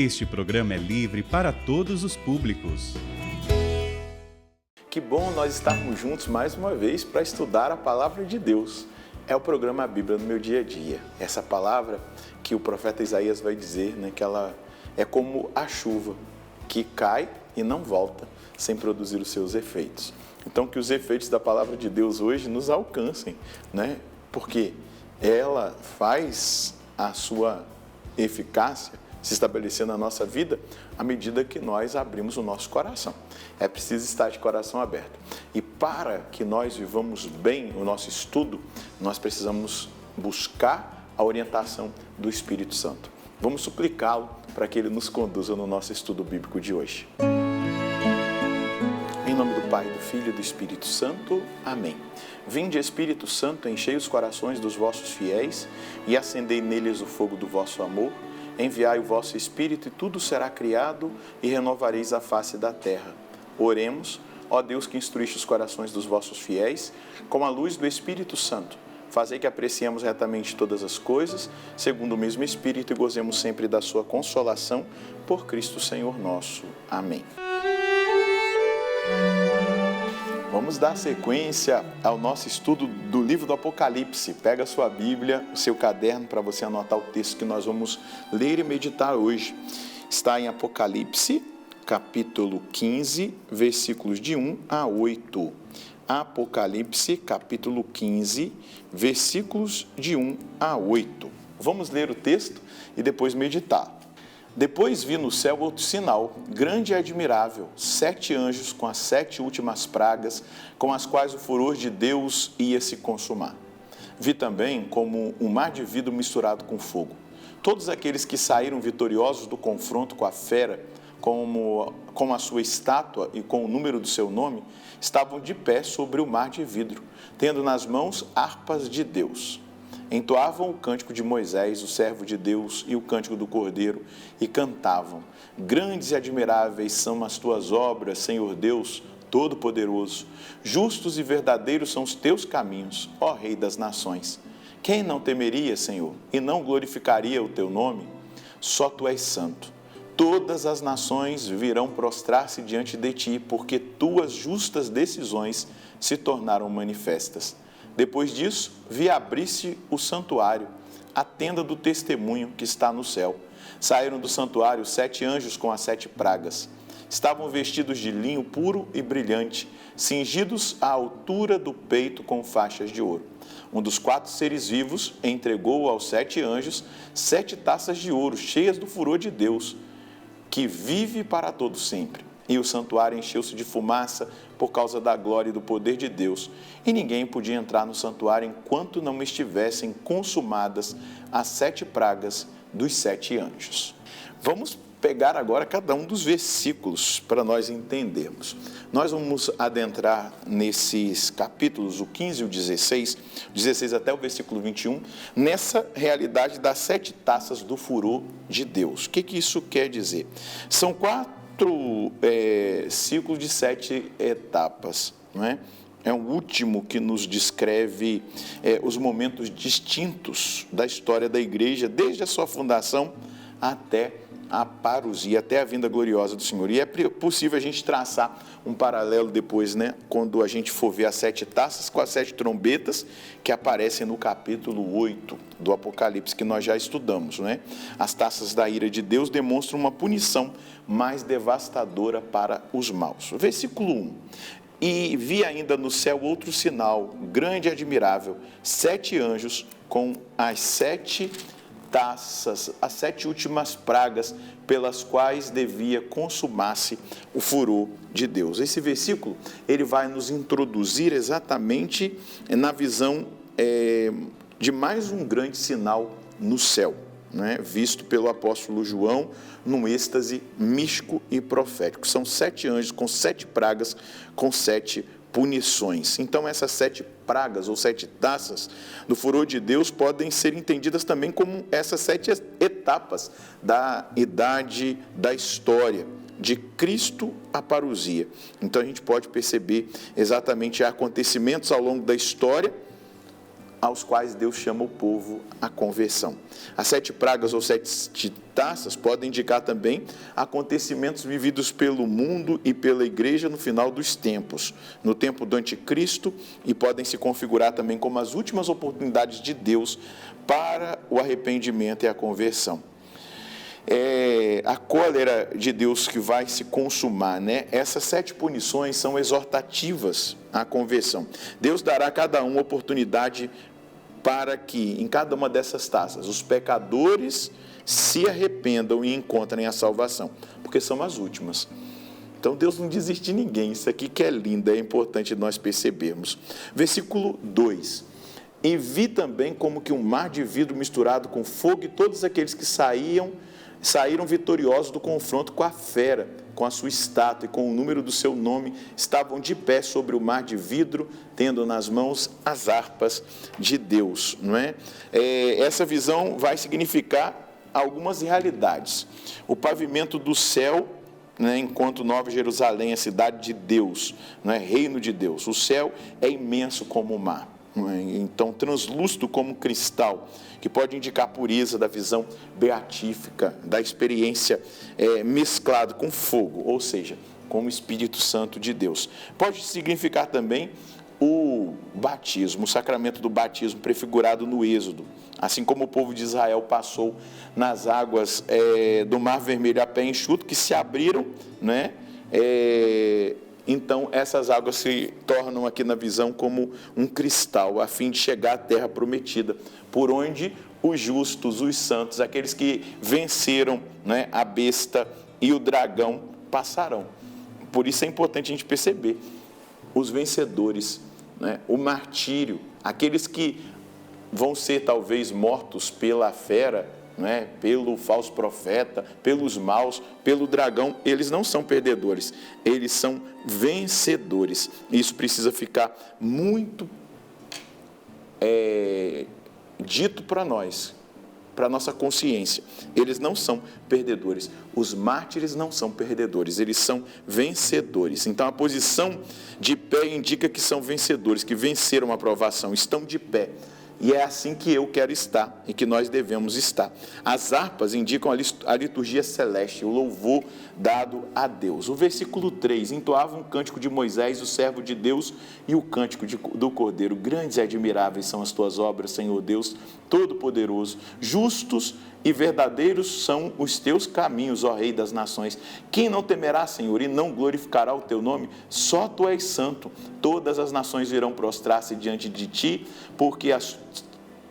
Este programa é livre para todos os públicos. Que bom nós estarmos juntos mais uma vez para estudar a Palavra de Deus. É o programa Bíblia no meu dia a dia. Essa palavra que o profeta Isaías vai dizer, que ela é como a chuva que cai e não volta sem produzir os seus efeitos. Então que os efeitos da Palavra de Deus hoje nos alcancem, porque ela faz a sua eficácia se estabelecer na nossa vida à medida que nós abrimos o nosso coração. É preciso estar de coração aberto. E para que nós vivamos bem o nosso estudo, nós precisamos buscar a orientação do Espírito Santo. Vamos suplicá-lo para que ele nos conduza no nosso estudo bíblico de hoje. Em nome do Pai, do Filho e do Espírito Santo. Amém. Vinde, Espírito Santo, enchei os corações dos vossos fiéis e acendei neles o fogo do vosso amor. Enviai o vosso Espírito e tudo será criado e renovareis a face da terra. Oremos, ó Deus que instruíste os corações dos vossos fiéis, com a luz do Espírito Santo. Fazei que apreciemos retamente todas as coisas, segundo o mesmo Espírito, e gozemos sempre da sua consolação, por Cristo Senhor nosso. Amém. Vamos dar sequência ao nosso estudo do livro do Apocalipse. Pega a sua Bíblia, o seu caderno, para você anotar o texto que nós vamos ler e meditar hoje. Está em Apocalipse, capítulo 15, versículos de 1 a 8. Apocalipse, capítulo 15, versículos de 1 a 8. Vamos ler o texto e depois meditar. Depois vi no céu outro sinal, grande e admirável, 7 anjos com as 7 últimas pragas, com as quais o furor de Deus ia se consumar. Vi também como um mar de vidro misturado com fogo. Todos aqueles que saíram vitoriosos do confronto com a fera, com a sua estátua e com o número do seu nome, estavam de pé sobre o mar de vidro, tendo nas mãos harpas de Deus. Entoavam o cântico de Moisés, o servo de Deus, e o cântico do Cordeiro, e cantavam: grandes e admiráveis são as tuas obras, Senhor Deus Todo-Poderoso. Justos e verdadeiros são os teus caminhos, ó Rei das nações. Quem não temeria, Senhor, e não glorificaria o teu nome? Só tu és santo. Todas as nações virão prostrar-se diante de ti, porque tuas justas decisões se tornaram manifestas. Depois disso, vi abrir-se o santuário, a tenda do testemunho que está no céu. Saíram do santuário 7 anjos com as 7 pragas. Estavam vestidos de linho puro e brilhante, cingidos à altura do peito com faixas de ouro. Um dos 4 seres vivos entregou aos 7 anjos 7 taças de ouro, cheias do furor de Deus, que vive para todo sempre. E o santuário encheu-se de fumaça por causa da glória e do poder de Deus. E ninguém podia entrar no santuário enquanto não estivessem consumadas as 7 pragas dos 7 anjos. Vamos pegar agora cada um dos versículos para nós entendermos. Nós vamos adentrar nesses capítulos, o 15 e o 16 até o versículo 21, nessa realidade das 7 taças do furor de Deus. O que isso quer dizer? São 4 ciclos de 7 etapas, não é? É o último que nos descreve os momentos distintos da história da igreja, desde a sua fundação até a parousia, até a vinda gloriosa do Senhor. E é possível a gente traçar um paralelo depois, quando a gente for ver as 7 taças com as 7 trombetas que aparecem no capítulo 8 do Apocalipse, que nós já estudamos, As taças da ira de Deus demonstram uma punição mais devastadora para os maus. Versículo 1. E vi ainda no céu outro sinal, grande e admirável, 7 anjos com as 7 taças, as 7 últimas pragas pelas quais devia consumar-se o furor de Deus. Esse versículo, ele vai nos introduzir exatamente na visão de mais um grande sinal no céu, visto pelo apóstolo João num êxtase místico e profético. São 7 anjos com 7 pragas, com 7 punições. Então essas 7 pragas ou 7 taças do furor de Deus podem ser entendidas também como essas 7 etapas da idade da história, de Cristo à parousia. Então a gente pode perceber exatamente acontecimentos ao longo da história aos quais Deus chama o povo à conversão. As 7 pragas ou 7 taças podem indicar também acontecimentos vividos pelo mundo e pela igreja no final dos tempos, no tempo do anticristo, e podem se configurar também como as últimas oportunidades de Deus para o arrependimento e a conversão. A cólera de Deus que vai se consumar, né? Essas 7 punições são exortativas à conversão. Deus dará a cada um oportunidade para que, em cada uma dessas taças, os pecadores se arrependam e encontrem a salvação, porque são as últimas. Então Deus não desiste de ninguém, isso aqui que é lindo, é importante nós percebermos. Versículo 2. E vi também como que um mar de vidro misturado com fogo, e todos aqueles que saíram vitoriosos do confronto com a fera, com a sua estátua e com o número do seu nome, estavam de pé sobre o mar de vidro, tendo nas mãos as harpas de Deus, não é? Essa visão vai significar algumas realidades. O pavimento do céu, né, enquanto Nova Jerusalém é cidade de Deus, não é? Reino de Deus. O céu é imenso como o mar. Então, translúcido como cristal, que pode indicar a pureza da visão beatífica, da experiência mesclado com fogo, ou seja, com o Espírito Santo de Deus. Pode significar também o batismo, o sacramento do batismo prefigurado no Êxodo, assim como o povo de Israel passou nas águas do Mar Vermelho a pé enxuto, que se abriram, né? Então, essas águas se tornam aqui na visão como um cristal, a fim de chegar à terra prometida, por onde os justos, os santos, aqueles que venceram, né, a besta e o dragão, passarão. Por isso é importante a gente perceber, os vencedores, né, o martírio, aqueles que vão ser talvez mortos pela fera, né, pelo falso profeta, pelos maus, pelo dragão, eles não são perdedores, eles são vencedores. Isso precisa ficar muito dito para nós, para a nossa consciência. Eles não são perdedores, os mártires não são perdedores, eles são vencedores. Então a posição de pé indica que são vencedores, que venceram a provação, estão de pé. E é assim que eu quero estar e que nós devemos estar. As harpas indicam a liturgia celeste, o louvor dado a Deus. O versículo 3, entoava um cântico de Moisés, o servo de Deus, e o cântico do Cordeiro. Grandes e admiráveis são as tuas obras, Senhor Deus Todo-Poderoso. Justos e verdadeiros são os teus caminhos, ó Rei das nações. Quem não temerá, Senhor, e não glorificará o teu nome? Só tu és santo. Todas as nações irão prostrar-se diante de ti, porque as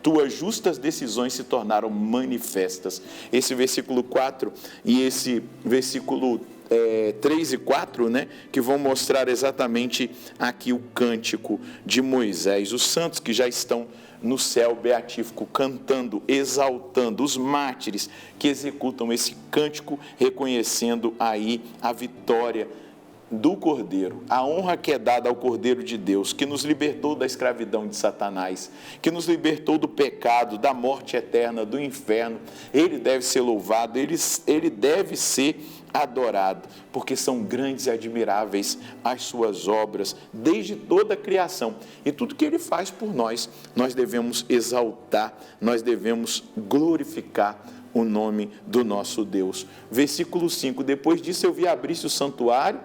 tuas justas decisões se tornaram manifestas. Esse versículo 4 e esse versículo 3 e 4, né, que vão mostrar exatamente aqui o cântico de Moisés. Os santos que já estão no céu beatífico, cantando, exaltando, os mártires que executam esse cântico, reconhecendo aí a vitória do Cordeiro, a honra que é dada ao Cordeiro de Deus, que nos libertou da escravidão de Satanás, que nos libertou do pecado, da morte eterna, do inferno. Ele deve ser louvado, ele deve ser adorado, porque são grandes e admiráveis as suas obras, desde toda a criação. E tudo que ele faz por nós, nós devemos exaltar, nós devemos glorificar o nome do nosso Deus. Versículo 5, depois disso eu vi abrir-se o santuário,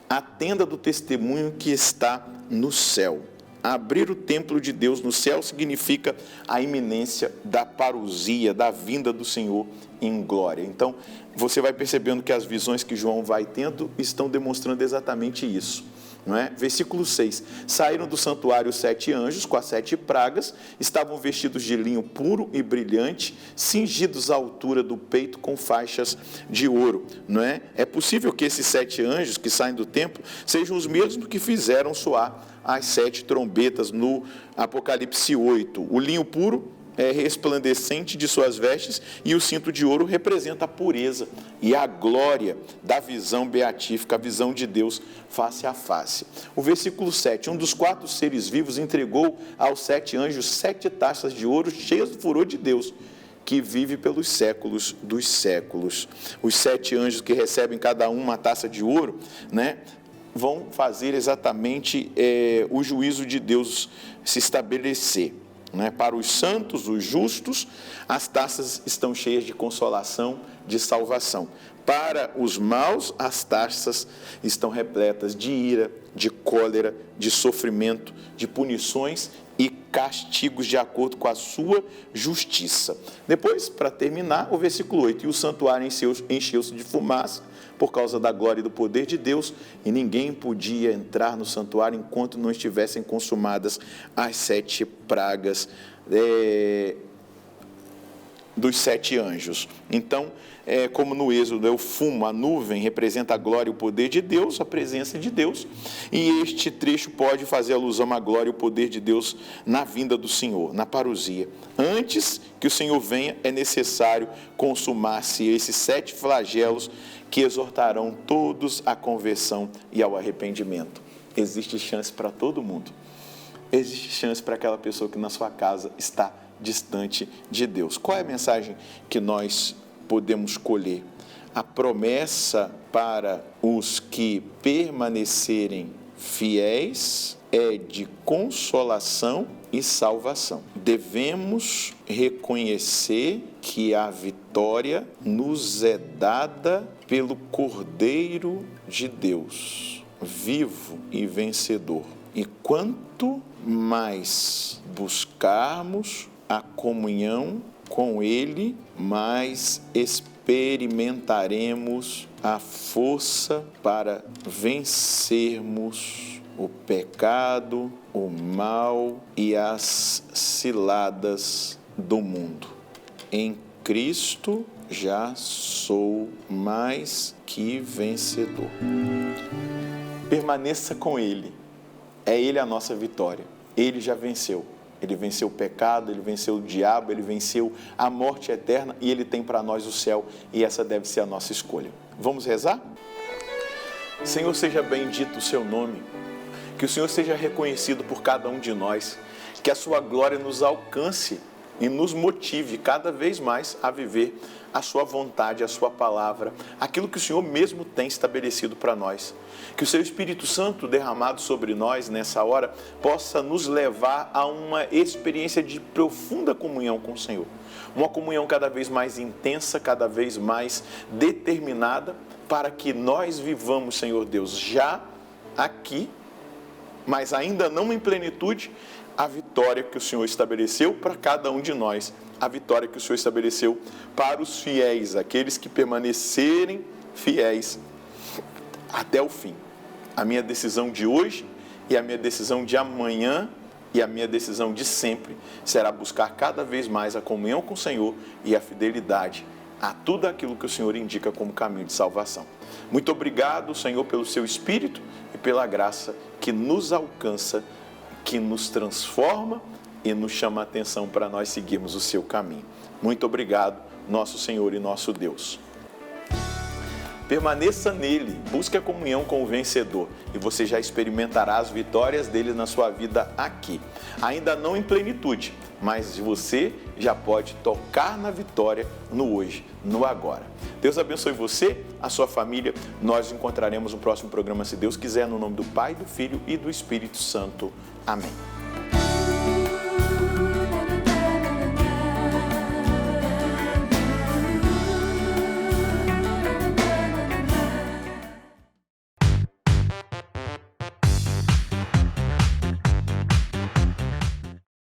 a tenda do testemunho que está no céu. Abrir o templo de Deus no céu significa a iminência da parousia, da vinda do Senhor em glória. Então, você vai percebendo que as visões que João vai tendo estão demonstrando exatamente isso. Não é? Versículo 6, saíram do santuário 7 anjos com as 7 pragas, estavam vestidos de linho puro e brilhante, cingidos à altura do peito com faixas de ouro. Não é? É possível que esses 7 anjos que saem do templo sejam os mesmos que fizeram soar as 7 trombetas no Apocalipse 8. O linho puro é resplandecente de suas vestes, e o cinto de ouro representa a pureza e a glória da visão beatífica, a visão de Deus face a face. O versículo 7, um dos 4 seres vivos entregou aos 7 anjos 7 taças de ouro cheias do furor de Deus, que vive pelos séculos dos séculos. Os 7 anjos que recebem cada um uma taça de ouro, né, vão fazer exatamente o juízo de Deus se estabelecer. Para os santos, os justos, as taças estão cheias de consolação, de salvação. Para os maus, as taças estão repletas de ira, de cólera, de sofrimento, de punições e castigos de acordo com a sua justiça. Depois, para terminar, o versículo 8: e o santuário encheu-se de fumaça por causa da glória e do poder de Deus, e ninguém podia entrar no santuário enquanto não estivessem consumadas as 7 pragas dos 7 anjos. Então, como no Êxodo, o fumo, a nuvem, representa a glória e o poder de Deus, a presença de Deus, e este trecho pode fazer alusão à glória e o poder de Deus na vinda do Senhor, na parousia. Antes que o Senhor venha, é necessário consumar-se esses 7 flagelos que exortarão todos à conversão e ao arrependimento. Existe chance para todo mundo. Existe chance para aquela pessoa que na sua casa está distante de Deus. Qual é a mensagem que nós podemos colher? A promessa para os que permanecerem fiéis é de consolação e salvação. Devemos reconhecer que a vitória nos é dada pelo Cordeiro de Deus, vivo e vencedor. E quanto mais buscarmos a comunhão com Ele, mais experimentaremos a força para vencermos o pecado, o mal e as ciladas do mundo. Em Cristo já sou mais que vencedor. Permaneça com Ele. É Ele a nossa vitória. Ele já venceu. Ele venceu o pecado, Ele venceu o diabo, Ele venceu a morte eterna e Ele tem para nós o céu, e essa deve ser a nossa escolha. Vamos rezar? Senhor, seja bendito o Seu nome, que o Senhor seja reconhecido por cada um de nós, que a Sua glória nos alcance e nos motive cada vez mais a viver a Sua vontade, a Sua palavra, aquilo que o Senhor mesmo tem estabelecido para nós. Que o Seu Espírito Santo derramado sobre nós nessa hora possa nos levar a uma experiência de profunda comunhão com o Senhor. Uma comunhão cada vez mais intensa, cada vez mais determinada, para que nós vivamos, Senhor Deus, já aqui, mas ainda não em plenitude, a vitória que o Senhor estabeleceu para cada um de nós, a vitória que o Senhor estabeleceu para os fiéis, aqueles que permanecerem fiéis até o fim. A minha decisão de hoje e a minha decisão de amanhã e a minha decisão de sempre será buscar cada vez mais a comunhão com o Senhor e a fidelidade a tudo aquilo que o Senhor indica como caminho de salvação. Muito obrigado, Senhor, pelo Seu Espírito e pela graça que nos alcança, que nos transforma e nos chama a atenção para nós seguirmos o Seu caminho. Muito obrigado, nosso Senhor e nosso Deus. Permaneça nele, busque a comunhão com o vencedor e você já experimentará as vitórias dele na sua vida aqui. Ainda não em plenitude, mas você já pode tocar na vitória no hoje, no agora. Deus abençoe você, a sua família. Nós nos encontraremos no próximo programa, se Deus quiser, no nome do Pai, do Filho e do Espírito Santo. Amém.